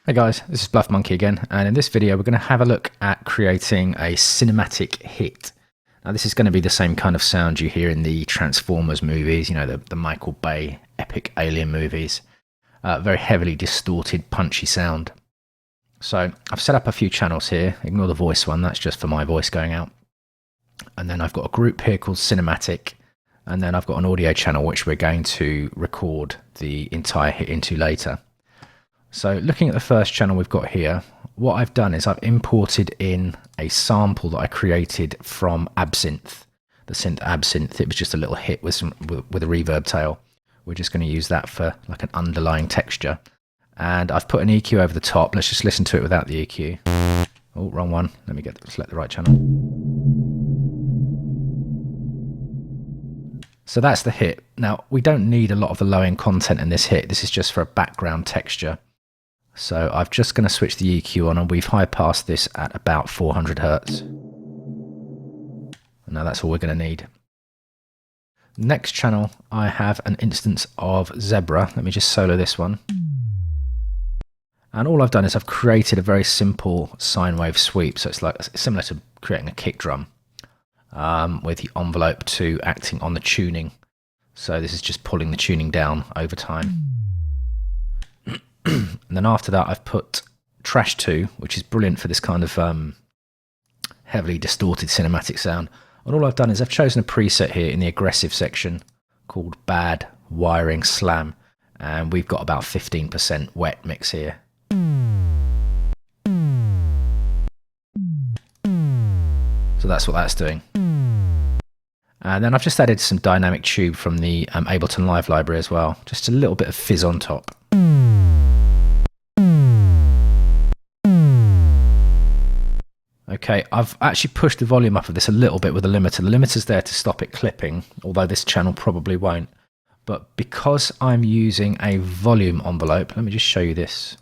Hey guys, this is Bluffmunkey again, and in this video we're going to have a look at creating a cinematic hit. Now this is going to be the same kind of sound you hear in the Transformers movies, you know, the Michael Bay epic alien movies. Very heavily distorted, punchy sound. So I've set up a few channels here. Ignore the voice one, that's just for my voice going out. And then I've got a group here called Cinematic, and then I've got an audio channel which we're going to record the entire hit into later. So looking at the first channel we've got here, what I've done is I've imported in a sample that I created from Absinthe, the synth Absinthe. It was just a little hit with a reverb tail. We're just going to use that for like an underlying texture. And I've put an EQ over the top. Let's just listen to it without the EQ. Oh, wrong one. Let me select the right channel. So that's the hit. Now, we don't need a lot of the low-end content in this hit. This is just for a background texture. So I'm just going to switch the EQ on, and we've high-passed this at about 400 Hertz. Now that's all we're going to need. Next channel, I have an instance of Zebra. Let me just solo this one. And all I've done is I've created a very simple sine wave sweep. So it's like similar to creating a kick drum with the envelope 2 acting on the tuning. So this is just pulling the tuning down over time. And then after that, I've put Trash 2, which is brilliant for this kind of heavily distorted cinematic sound. And all I've done is I've chosen a preset here in the aggressive section called Bad Wiring Slam. And we've got about 15% wet mix here. So that's what that's doing. And then I've just added some dynamic tube from the Ableton Live library as well. Just a little bit of fizz on top. Okay, I've actually pushed the volume up of this a little bit with the limiter. The limiter's there to stop it clipping, although this channel probably won't. But because I'm using a volume envelope, let me just show you this.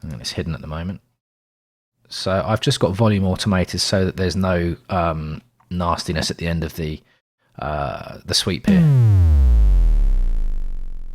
And it's hidden at the moment. So I've just got volume automated so that there's no nastiness at the end of the sweep here.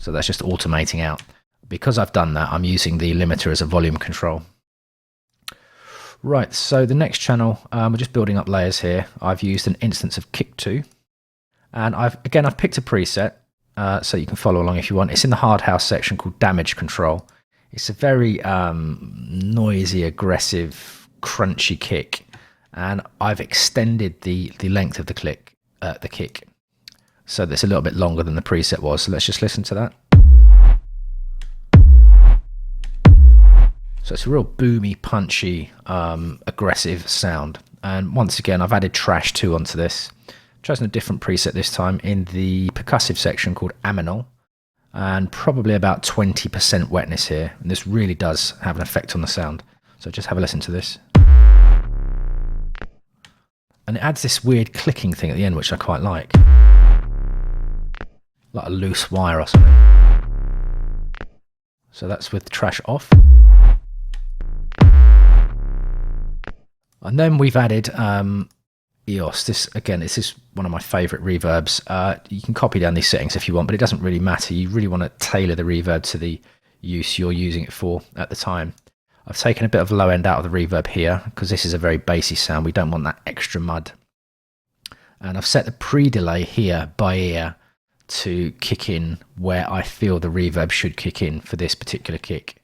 So that's just automating out. Because I've done that, I'm using the limiter as a volume control. Right, so the next channel, we're just building up layers here. I've used an instance of Kick 2. And I've picked a preset, so you can follow along if you want. It's in the hard house section called Damage Control. It's a very noisy, aggressive, crunchy kick. And I've extended the length of the kick. So that's a little bit longer than the preset was. So let's just listen to that. So it's a real boomy, punchy, aggressive sound. And once again, I've added Trash 2 onto this. Chosen a different preset this time in the percussive section called Aminal. And probably about 20% wetness here. And this really does have an effect on the sound. So just have a listen to this. And it adds this weird clicking thing at the end, which I quite like. Like a loose wire or something. So that's with Trash off. And then we've added EOS. This is one of my favorite reverbs. You can copy down these settings if you want, but it doesn't really matter. You really want to tailor the reverb to the use you're using it for at the time. I've taken a bit of low end out of the reverb here because this is a very bassy sound. We don't want that extra mud. And I've set the pre-delay here by ear to kick in where I feel the reverb should kick in for this particular kick.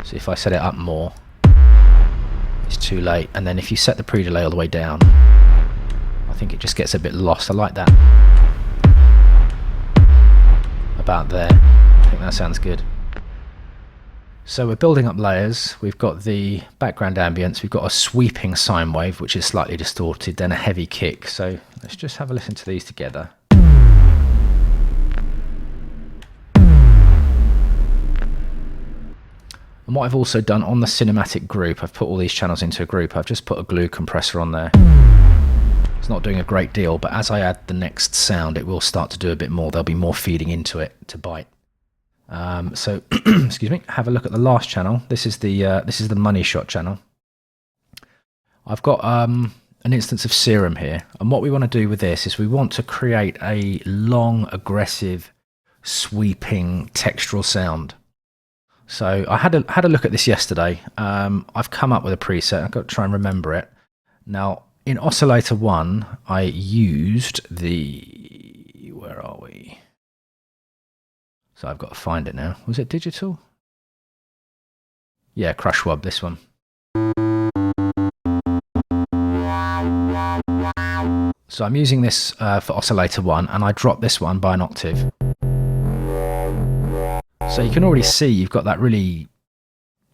So if I set it up more, it's too late. And then if you set the pre-delay all the way down, I think it just gets a bit lost. I like that. About there. I think that sounds good. So we're building up layers. We've got the background ambience. We've got a sweeping sine wave, which is slightly distorted, then a heavy kick. So let's just have a listen to these together. And what I've also done on the cinematic group, I've put all these channels into a group. I've just put a glue compressor on there. It's not doing a great deal, but as I add the next sound, it will start to do a bit more. There'll be more feeding into it to bite. So excuse me, have a look at the last channel. This is the money shot channel. I've got an instance of serum here, and what we want to do with this is we want to create a long, aggressive, sweeping textural sound. So I had a look at this yesterday. I've come up with a preset. I've got to try and remember it. Now in oscillator 1 I used the, where are we? So I've got to find it now. Was it digital? Yeah, Crush Wub, this one. So I'm using this for oscillator 1, and I dropped this one by an octave. So you can already see you've got that really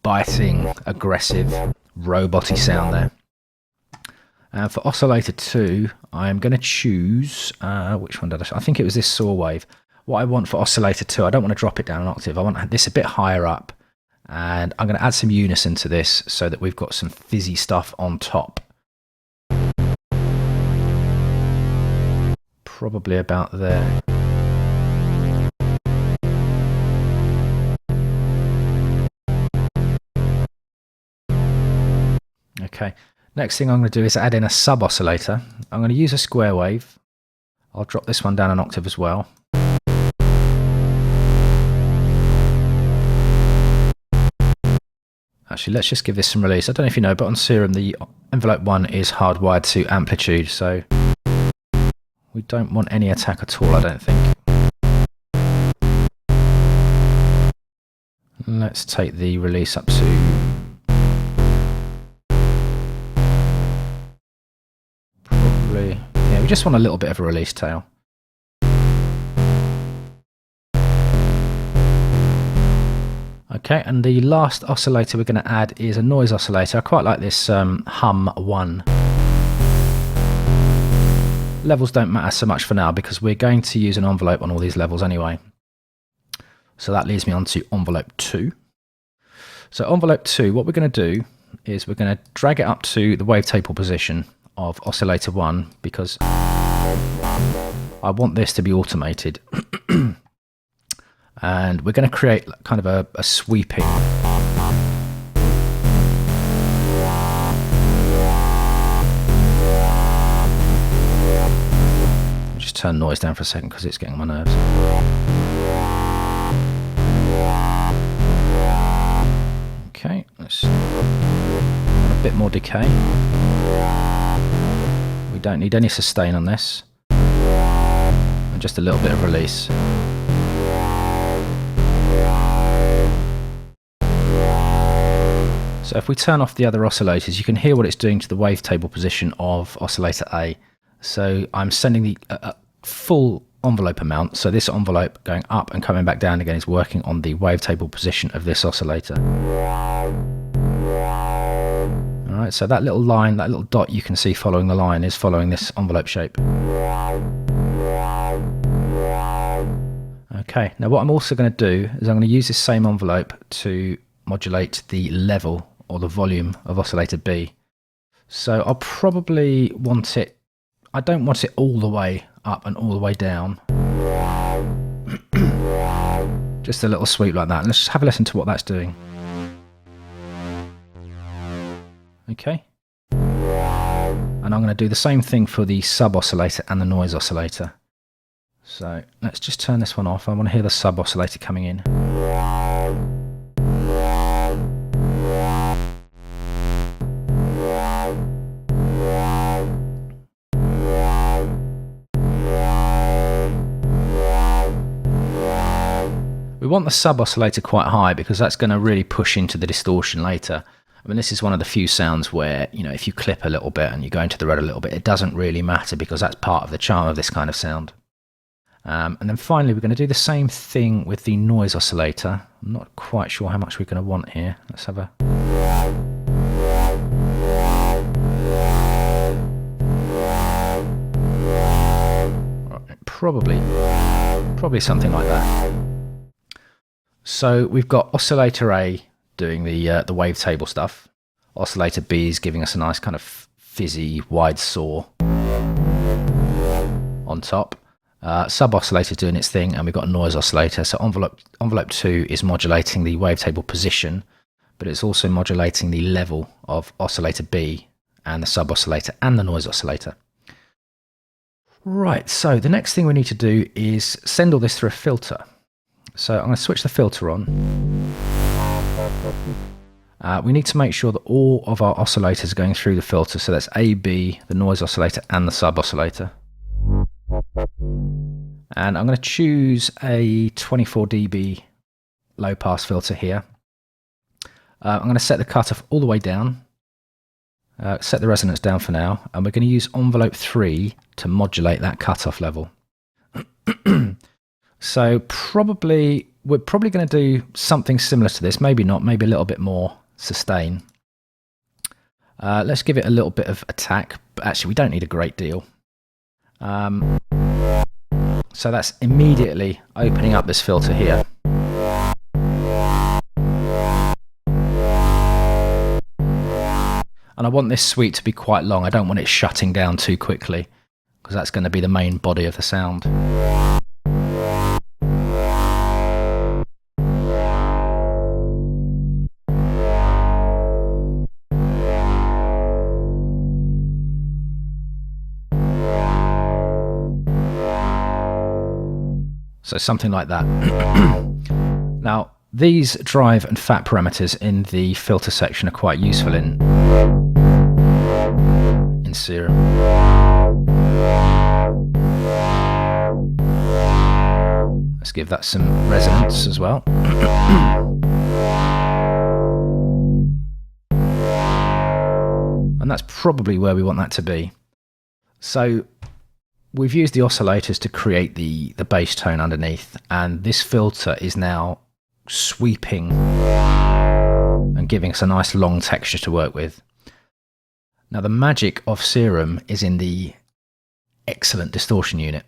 biting, aggressive, robot-y sound there. And for oscillator 2, I'm going to choose, which one did I think it was this saw wave. What I want for oscillator 2, I don't want to drop it down an octave. I want this a bit higher up. And I'm going to add some unison to this so that we've got some fizzy stuff on top. Probably about there. Okay, next thing I'm going to do is add in a sub oscillator. I'm going to use a square wave. I'll drop this one down an octave as well. Actually, let's just give this some release. I don't know if you know, but on Serum the envelope 1 is hardwired to amplitude, so we don't want any attack at all, I don't think. Let's take the release up to probably, yeah, we just want a little bit of a release tail. Okay, and the last oscillator we're going to add is a noise oscillator. I quite like this Hum 1. Levels don't matter so much for now because we're going to use an envelope on all these levels anyway. So that leads me on to envelope 2. So envelope 2, what we're going to do is we're going to drag it up to the wavetable position of oscillator 1 because I want this to be automated. And we're going to create kind of a sweeping. Just turn noise down for a second because it's getting on my nerves. Okay, let's a bit more decay. We don't need any sustain on this. And just a little bit of release. So if we turn off the other oscillators, you can hear what it's doing to the wavetable position of oscillator A. So I'm sending the full envelope amount. So this envelope going up and coming back down again is working on the wavetable position of this oscillator. All right, so that little line, that little dot you can see following the line is following this envelope shape. Okay, now what I'm also going to do is I'm going to use this same envelope to modulate the level or the volume of oscillator B. So I'll probably want it, I don't want it all the way up and all the way down. Just a little sweep like that. Let's just have a listen to what that's doing. Okay. And I'm going to do the same thing for the sub oscillator and the noise oscillator. So let's just turn this one off. I want to hear the sub oscillator coming in. We want the sub oscillator quite high because that's going to really push into the distortion later. I mean, this is one of the few sounds where, you know, if you clip a little bit and you go into the red a little bit, it doesn't really matter because that's part of the charm of this kind of sound. And then finally, we're going to do the same thing with the noise oscillator. I'm not quite sure how much we're going to want here. Let's have a... Probably something like that. So we've got oscillator A doing the wavetable stuff. Oscillator B is giving us a nice kind of fizzy wide saw on top. Sub oscillator doing its thing, and we've got a noise oscillator. So envelope 2 is modulating the wavetable position, but it's also modulating the level of oscillator B and the sub-oscillator and the noise oscillator. Right, so the next thing we need to do is send all this through a filter. So I'm going to switch the filter on. We need to make sure that all of our oscillators are going through the filter. So that's A, B, the noise oscillator and the sub-oscillator. And I'm going to choose a 24 dB low pass filter here. I'm going to set the cutoff all the way down. Set the resonance down for now, and we're going to use envelope 3 to modulate that cutoff level. So we're probably going to do something similar to this, maybe not, maybe a little bit more sustain. Let's give it a little bit of attack, but actually we don't need a great deal. So that's immediately opening up this filter here. And I want this sweep to be quite long. I don't want it shutting down too quickly, because that's going to be the main body of the sound. So something like that. Now, these drive and fat parameters in the filter section are quite useful in Serum. Let's give that some resonance as well. And that's probably where we want that to be. So we've used the oscillators to create the bass tone underneath, and this filter is now sweeping and giving us a nice long texture to work with. Now the magic of Serum is in the excellent distortion unit.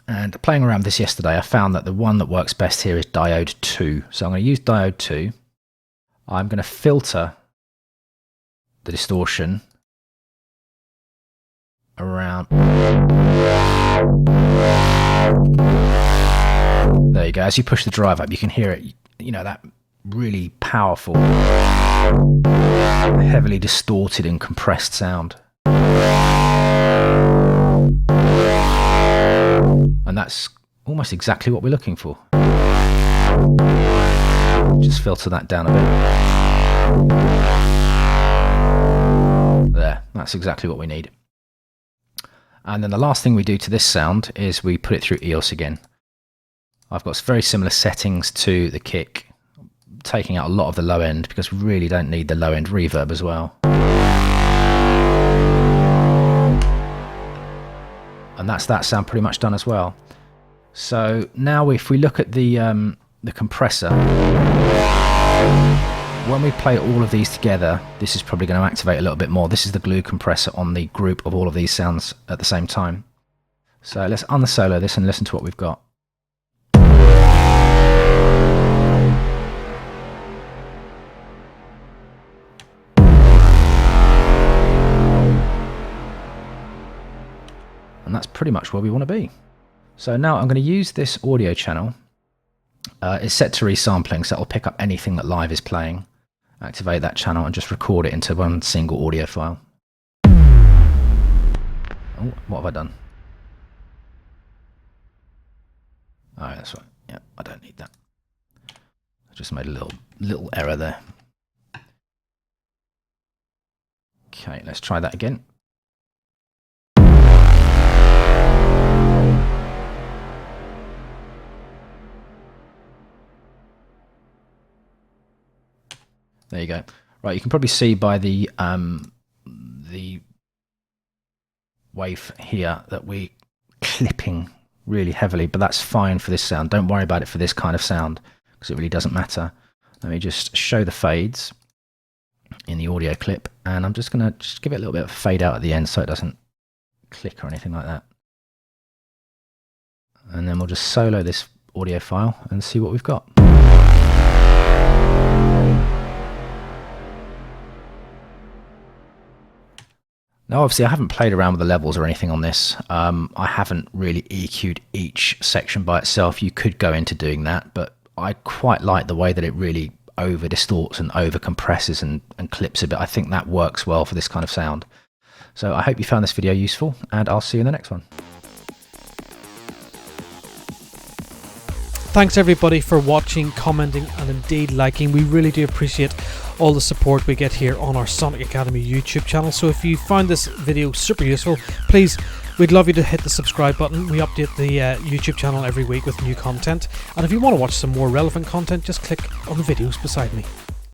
And playing around with this yesterday, I found that the one that works best here is diode 2. So I'm going to use diode 2. I'm going to filter the distortion around. There you go. As you push the drive up, you can hear it, you know, that really powerful, heavily distorted and compressed sound. And that's almost exactly what we're looking for. Just filter that down a bit. There, that's exactly what we need. And then the last thing we do to this sound is we put it through EOS again. I've got very similar settings to the kick, taking out a lot of the low end because we really don't need the low end reverb as well. And that's that sound pretty much done as well. So now if we look at the compressor, when we play all of these together, this is probably going to activate a little bit more. This is the glue compressor on the group of all of these sounds at the same time. So let's unsolo this and listen to what we've got. And that's pretty much where we want to be. So now I'm going to use this audio channel. It's set to resampling, so it'll pick up anything that live is playing. Activate that channel and just record it into one single audio file. Oh, what have I done? Oh, that's right. Yeah, I don't need that. I just made a little error there. Okay, let's try that again. There you go. Right, you can probably see by the wave here that we're clipping really heavily, but that's fine for this sound. Don't worry about it for this kind of sound because it really doesn't matter. Let me just show the fades in the audio clip, and I'm just going to give it a little bit of a fade out at the end so it doesn't click or anything like that. And then we'll just solo this audio file and see what we've got. Now, obviously, I haven't played around with the levels or anything on this. I haven't really EQ'd each section by itself. You could go into doing that, but I quite like the way that it really over distorts and over compresses and clips a bit. I think that works well for this kind of sound. So I hope you found this video useful, and I'll see you in the next one. Thanks everybody for watching, commenting and indeed liking. We really do appreciate all the support we get here on our Sonic Academy YouTube channel. So if you found this video super useful, please, we'd love you to hit the subscribe button. We update the YouTube channel every week with new content, and if you want to watch some more relevant content, just click on the videos beside me.